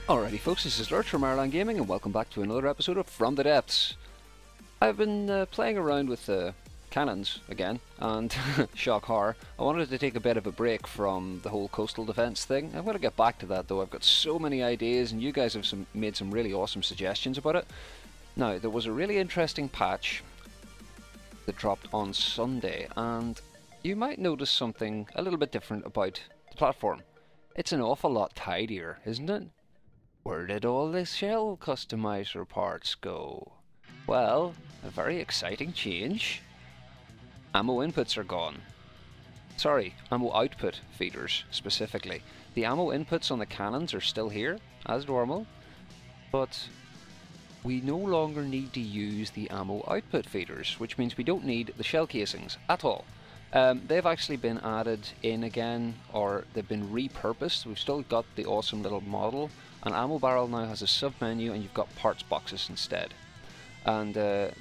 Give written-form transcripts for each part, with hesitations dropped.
Alrighty folks, this is Lurch from Ireland Gaming and welcome back to another episode of From the Depths. I've been playing around with cannons again, and shock horror, I wanted to take a bit of a break from the whole coastal defense thing. I'm going to get back to that though. I've got so many ideas and you guys have made some really awesome suggestions about it. Now, there was a really interesting patch that dropped on Sunday, and you might notice something a little bit different about the platform. It's an awful lot tidier, isn't it? Where did all the shell customizer parts go? Well, a very exciting change. Ammo inputs are gone. Sorry, ammo output feeders specifically. The ammo inputs on the cannons are still here, as normal, but we no longer need to use the ammo output feeders, which means we don't need the shell casings at all. They've actually been added in again, or they've been repurposed. We've still got the awesome little model. An ammo barrel now has a sub-menu and you've got parts boxes instead. And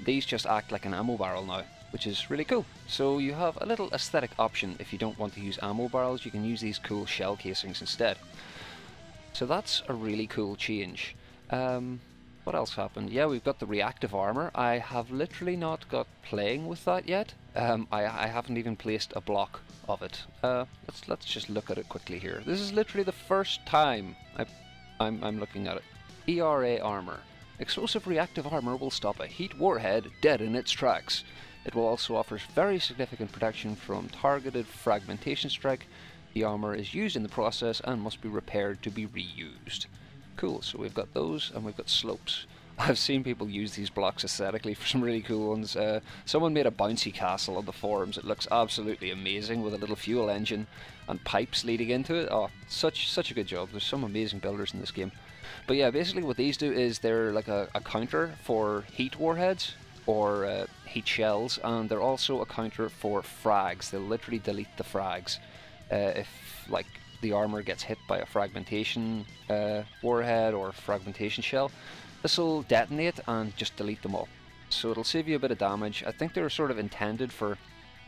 these just act like an ammo barrel now, which is really cool. So you have a little aesthetic option. If you don't want to use ammo barrels, you can use these cool shell casings instead. So that's a really cool change. What else happened? Yeah, we've got the reactive armor. I have literally not got playing with that yet. I haven't even placed a block of it. Let's just look at it quickly here. This is literally the first time I'm looking at it. ERA armor. Explosive reactive armor will stop a heat warhead dead in its tracks. It will also offer very significant protection from targeted fragmentation strike. The armor is used in the process and must be repaired to be reused. Cool, so we've got those and we've got slopes. I've seen people use these blocks aesthetically for some really cool ones. Someone made a bouncy castle on the forums. It looks absolutely amazing with a little fuel engine and pipes leading into it. Oh, such a good job. There's some amazing builders in this game. But yeah, basically what these do is they're like a counter for heat warheads or heat shells, and they're also a counter for frags. They'll literally delete the frags if like the armor gets hit by a fragmentation warhead or fragmentation shell. This will detonate and just delete them all. So it'll save you a bit of damage. I think they're sort of intended for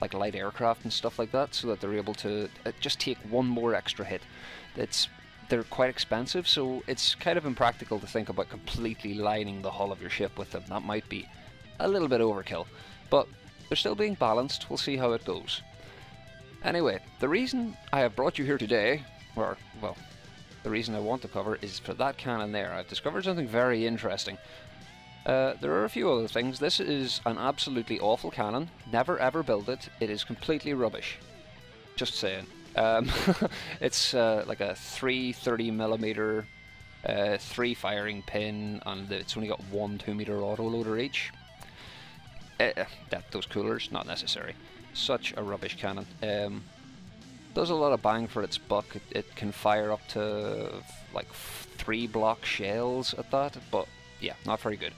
like light aircraft and stuff like that, so that they're able to just take one more extra hit. They're quite expensive, so it's kind of impractical to think about completely lining the hull of your ship with them. That might be a little bit overkill, but they're still being balanced. We'll see how it goes. Anyway, the reason I have brought you here today, or, well, the reason I want to cover is for that cannon there. I've discovered something very interesting. There are a few other things. This is an absolutely awful cannon. Never ever build it. It is completely rubbish. Just saying. It's like a 330mm 3 firing pin, and it's only got one 2-meter autoloader each. Those coolers, not necessary. Such a rubbish cannon. Does a lot of bang for its buck. It can fire up to like 3 block shells at that, but yeah, not very good.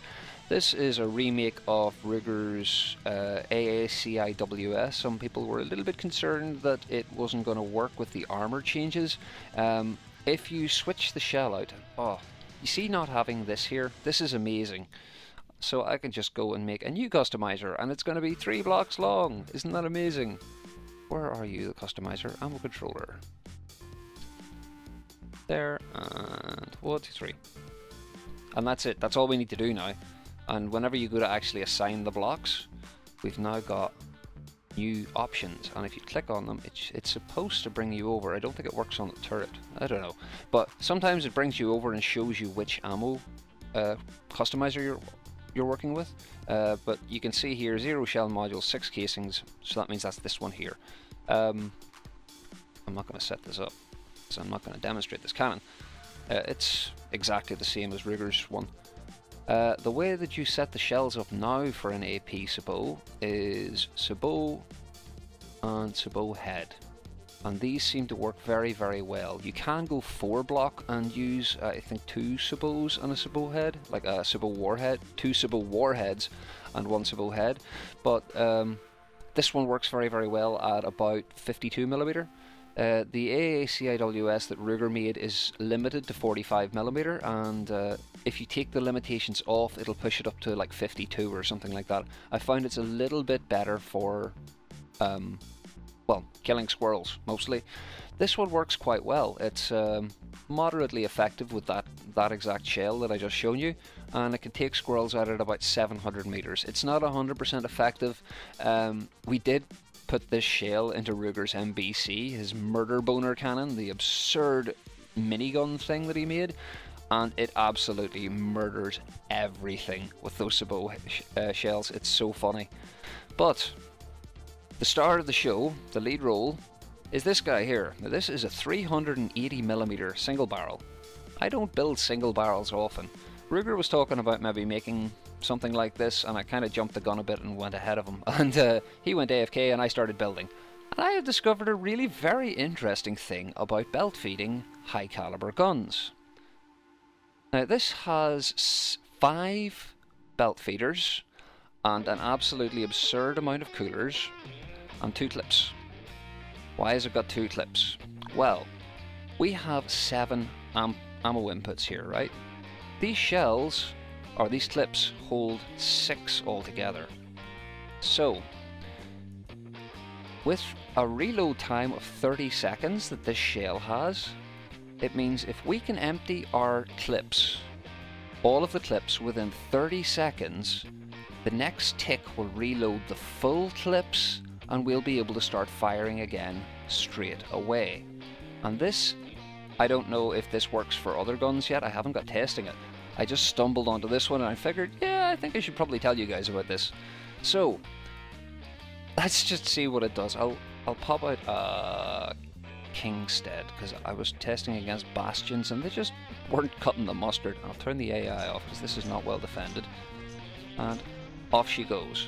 This is a remake of Ruger's AACIWS. Some people were a little bit concerned that it wasn't going to work with the armor changes. If you switch the shell out, oh, you see not having this here? This is amazing. So I can just go and make a new customizer, and it's going to be 3 blocks long. Isn't that amazing? Where are you, the customizer? Ammo controller. There, and 1, 2, 3. And that's it. That's all we need to do now. And whenever you go to actually assign the blocks, we've now got new options. And if you click on them, it's supposed to bring you over. I don't think it works on the turret. I don't know. But sometimes it brings you over and shows you which ammo customizer you're working with. But you can see here 0 shell modules, 6 casings, so that means that's this one here. I'm not going to set this up, so I'm not going to demonstrate this cannon. It's exactly the same as Ruger's one. The way that you set the shells up now for an AP sabot is sabot and sabot head, and these seem to work very well. You can go 4 block and use I think 2 sabots and a sabot head, like a sabot warhead, 2 sabot warheads and 1 sabot head, but this one works very well at about 52mm. The AACIWS that Ruger made is limited to 45mm, and if you take the limitations off, it'll push it up to like 52 or something like that. I find it's a little bit better for well, killing squirrels mostly. This one works quite well. It's moderately effective with that exact shell that I just shown you, and it can take squirrels out at about 700 meters. It's not 100% effective. We did put this shell into Ruger's MBC, his murder boner cannon, the absurd minigun thing that he made, and it absolutely murders everything with those sabot shells. It's so funny. But the star of the show, the lead role, is this guy here. Now this is a 380mm single barrel. I don't build single barrels often. Ruger was talking about maybe making something like this, and I kind of jumped the gun a bit and went ahead of him, and he went AFK and I started building. And I have discovered a really very interesting thing about belt feeding high caliber guns. Now this has 5 belt feeders and an absolutely absurd amount of coolers and 2 clips. Why has it got 2 clips? Well, we have 7 ammo inputs here, right? These shells, or these clips, hold 6 altogether. So, with a reload time of 30 seconds that this shell has, it means if we can empty our clips, all of the clips, within 30 seconds, the next tick will reload the full clips and we'll be able to start firing again straight away. And this, I don't know if this works for other guns yet. I haven't got testing it. I just stumbled onto this one and I figured, yeah, I think I should probably tell you guys about this. So, let's just see what it does. I'll pop out Kingstead, because I was testing against Bastions and they just weren't cutting the mustard. I'll turn the AI off because this is not well defended. And off she goes.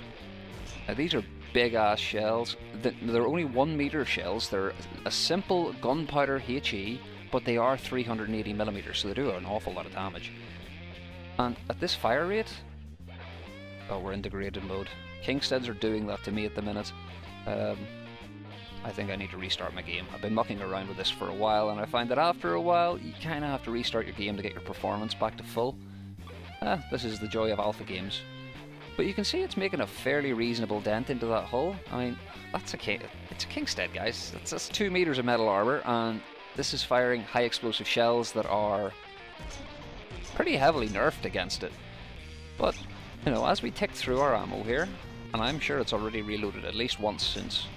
Now these are big ass shells. They're only 1 meter shells. They're a simple gunpowder HE, but they are 380mm, so they do an awful lot of damage. And at this fire rate, oh, we're in degraded mode. Kingsteads are doing that to me at the minute. I think I need to restart my game. I've been mucking around with this for a while, and I find that after a while, you kind of have to restart your game to get your performance back to full. This is the joy of alpha games. But you can see it's making a fairly reasonable dent into that hull. I mean, it's a Kingstead, guys. That's 2 meters of metal armor, and this is firing high explosive shells that are pretty heavily nerfed against it. But, you know, as we tick through our ammo here, and I'm sure it's already reloaded at least once since,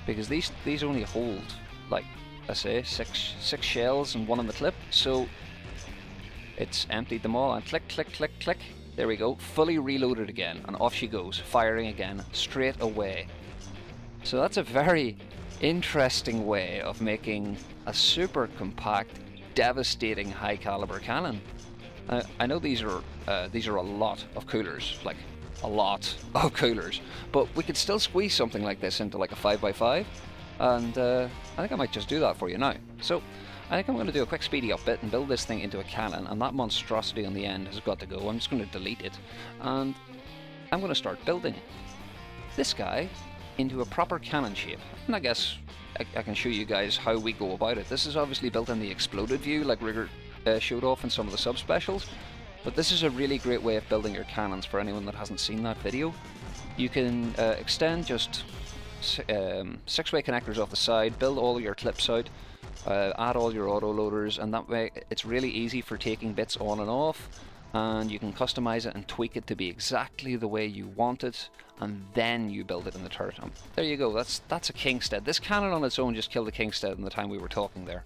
because these only hold, like I say, six shells and 1 in the clip, so it's emptied them all, and click, click, click, click. There we go, fully reloaded again, and off she goes, firing again, straight away. So that's a very interesting way of making a super compact, devastating high caliber cannon. I know these are a lot of coolers, like a lot of coolers, but we could still squeeze something like this into like a 5x5, and I think I might just do that for you now. So I think I'm going to do a quick speedy up bit and build this thing into a cannon, and that monstrosity on the end has got to go. I'm just going to delete it, and I'm going to start building this guy into a proper cannon shape. And I guess I can show you guys how we go about it. This is obviously built in the exploded view, like Ruger showed off in some of the subspecials, but this is a really great way of building your cannons for anyone that hasn't seen that video. You can extend just 6-way connectors off the side, build all your clips out, add all your auto loaders, and that way it's really easy for taking bits on and off, and you can customize it and tweak it to be exactly the way you want it, and then you build it in the turret. There you go, that's a Kingstead. This cannon on its own just killed a Kingstead in the time we were talking there.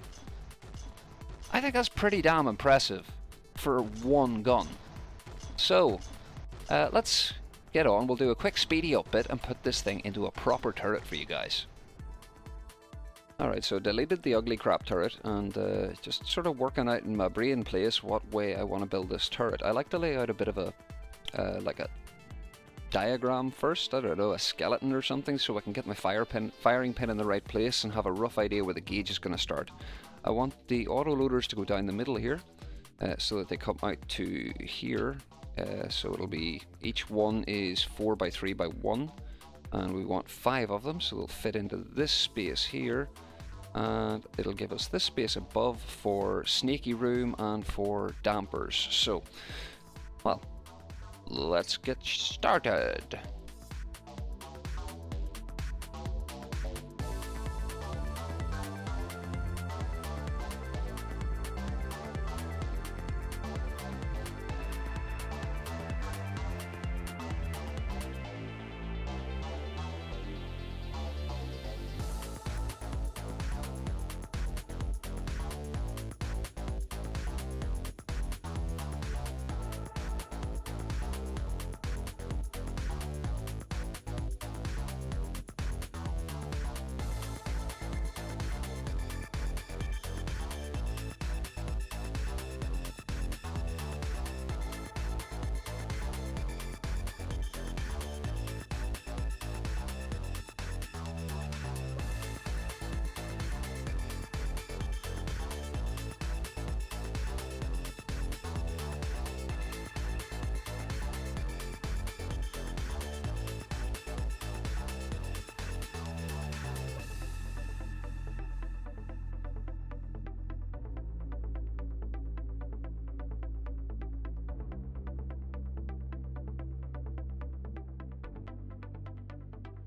I think that's pretty damn impressive for one gun. So let's get on. We'll do a quick speedy up bit and put this thing into a proper turret for you guys. Alright, so deleted the ugly crap turret, and just sort of working out in my brain place what way I want to build this turret. I like to lay out a bit of a like a diagram first, I don't know, a skeleton or something, so I can get my firing pin in the right place and have a rough idea where the gauge is going to start. I want the auto loaders to go down the middle here, so that they come out to here, so it'll be, each one is 4x3x1, and we want 5 of them, so they'll fit into this space here, and it'll give us this space above for snaky room and for dampers. So, well, let's get started.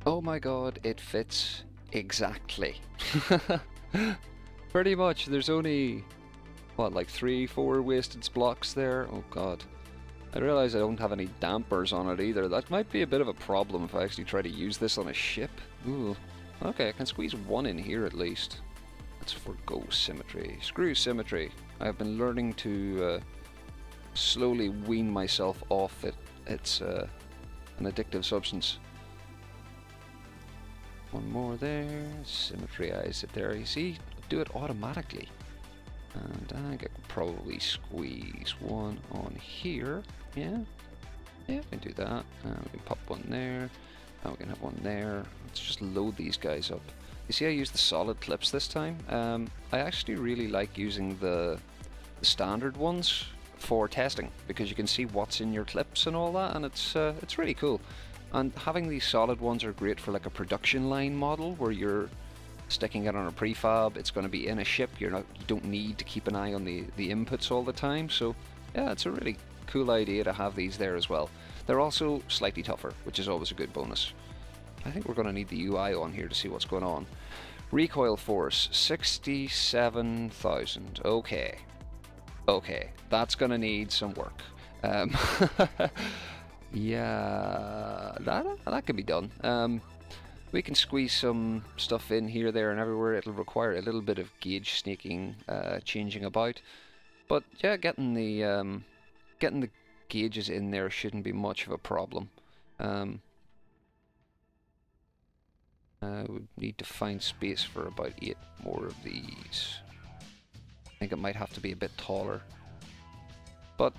Oh my god, it fits exactly. Pretty much. There's only, what, like 3-4 wasted blocks there? Oh god. I realize I don't have any dampers on it either. That might be a bit of a problem if I actually try to use this on a ship. Ooh. Okay, I can squeeze one in here at least. Let's forgo symmetry. Screw symmetry. I've been learning to slowly wean myself off it. It's an addictive substance. One more there. Symmetryize it there. You see? Do it automatically. And I could probably squeeze one on here. Yeah? Yeah, we can do that. We can pop one there. And we can have one there. Let's just load these guys up. You see I used the solid clips this time? I actually really like using the standard ones for testing because you can see what's in your clips and all that, and it's really cool. And having these solid ones are great for like a production line model where you're sticking it on a prefab. It's going to be in a ship. You don't need to keep an eye on the inputs all the time. So yeah, it's a really cool idea to have these there as well. They're also slightly tougher, which is always a good bonus. I think we're going to need the UI on here to see what's going on. Recoil force 67,000. Okay, that's going to need some work. Yeah, that can be done. We can squeeze some stuff in here, there, and everywhere. It'll require a little bit of gauge snaking, changing about. But yeah, getting the gauges in there shouldn't be much of a problem. Would need to find space for about 8 more of these. I think it might have to be a bit taller. But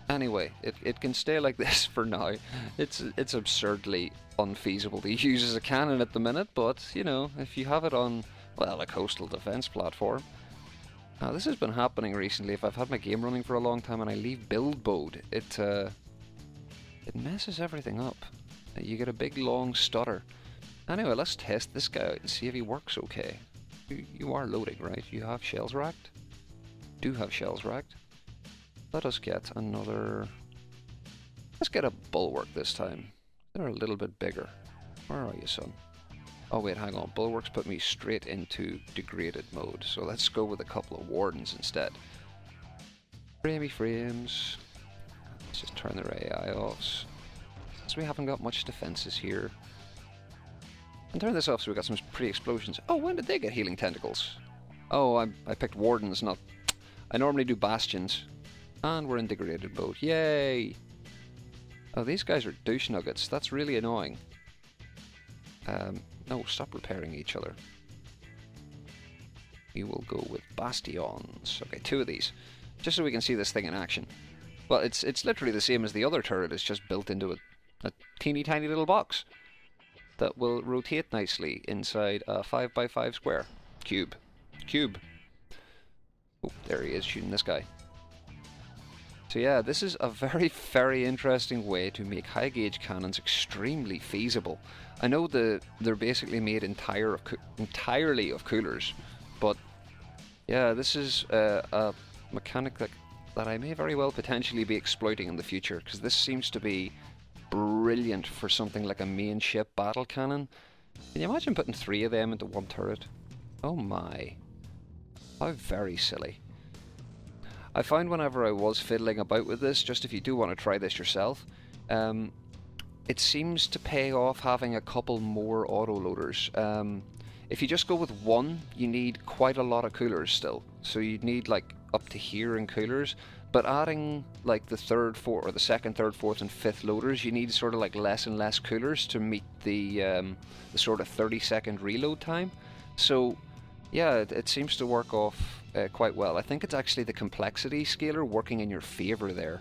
anyway, it can stay like this for now. It's absurdly unfeasible to use as a cannon at the minute, but you know, if you have it on, well, a coastal defense platform. Now this has been happening recently. If I've had my game running for a long time and I leave build mode, it messes everything up. You get a big long stutter. Anyway, let's test this guy out and see if he works okay. You are loading, right? You have shells racked? Do have shells racked. Let us get another... Let's get a bulwark this time. They're a little bit bigger. Where are you, son? Oh wait, hang on. Bulwarks put me straight into degraded mode. So let's go with a couple of wardens instead. Framey frames. Let's just turn their AI off. So we haven't got much defenses here. And turn this off so we got some pretty explosions. Oh, when did they get healing tentacles? Oh, I picked wardens, not... I normally do bastions. And we're in degraded mode. Yay! Oh, these guys are douche nuggets. That's really annoying. No, stop repairing each other. We will go with bastions. Okay, 2 of these. Just so we can see this thing in action. Well, it's literally the same as the other turret. It's just built into a teeny tiny little box that will rotate nicely inside a 5x5 square. Cube. Oh, there he is, shooting this guy. So yeah, this is a very, very interesting way to make high gauge cannons extremely feasible. I know they're basically made entirely of coolers, but yeah, this is a mechanic that I may very well potentially be exploiting in the future, because this seems to be brilliant for something like a main ship battle cannon. Can you imagine putting 3 of them into one turret? Oh my. How very silly. I found whenever I was fiddling about with this, just if you do want to try this yourself, it seems to pay off having a couple more autoloaders. If you just go with one, you need quite a lot of coolers still. So you'd need like up to here in coolers, but adding like the third, fourth, or the second, third, fourth, and fifth loaders, you need sort of like less and less coolers to meet the sort of 30-second reload time. So yeah, it seems to work off quite well. I think it's actually the complexity scaler working in your favor there.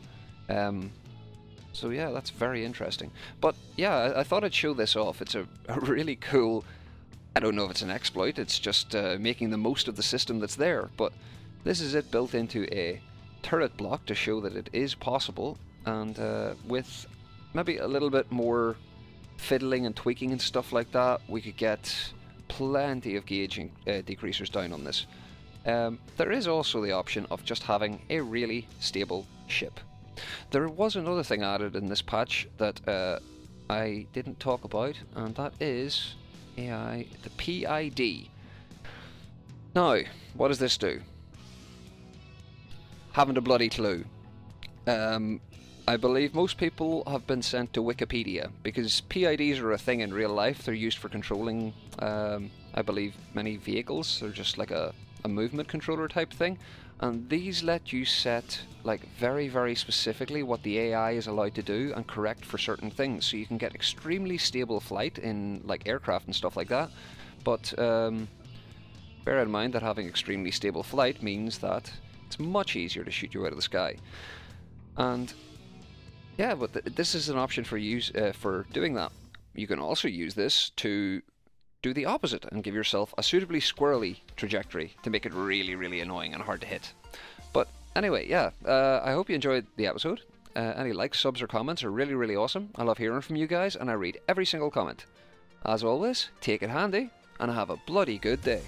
So yeah, that's very interesting. But yeah, I thought I'd show this off. It's a really cool, I don't know if it's an exploit, it's just making the most of the system that's there, but this is it built into a turret block to show that it is possible, and with maybe a little bit more fiddling and tweaking and stuff like that, we could get plenty of gauge decreasers down on this. There is also the option of just having a really stable ship. There was another thing added in this patch that I didn't talk about, and that is AI, the PID. Now, what does this do? Haven't a bloody clue. I believe most people have been sent to Wikipedia, because PIDs are a thing in real life. They're used for controlling, I believe, many vehicles. They're just like a movement controller type thing. And these let you set, like, very, very specifically what the AI is allowed to do and correct for certain things. So you can get extremely stable flight in, like, aircraft and stuff like that. But bear in mind that having extremely stable flight means that it's much easier to shoot you out of the sky. And yeah, but this is an option for use for doing that. You can also use this to do the opposite and give yourself a suitably squirrely trajectory to make it really, really annoying and hard to hit. But anyway, yeah, I hope you enjoyed the episode. Any likes, subs, or comments are really, really awesome. I love hearing from you guys, and I read every single comment. As always, take it handy, and have a bloody good day.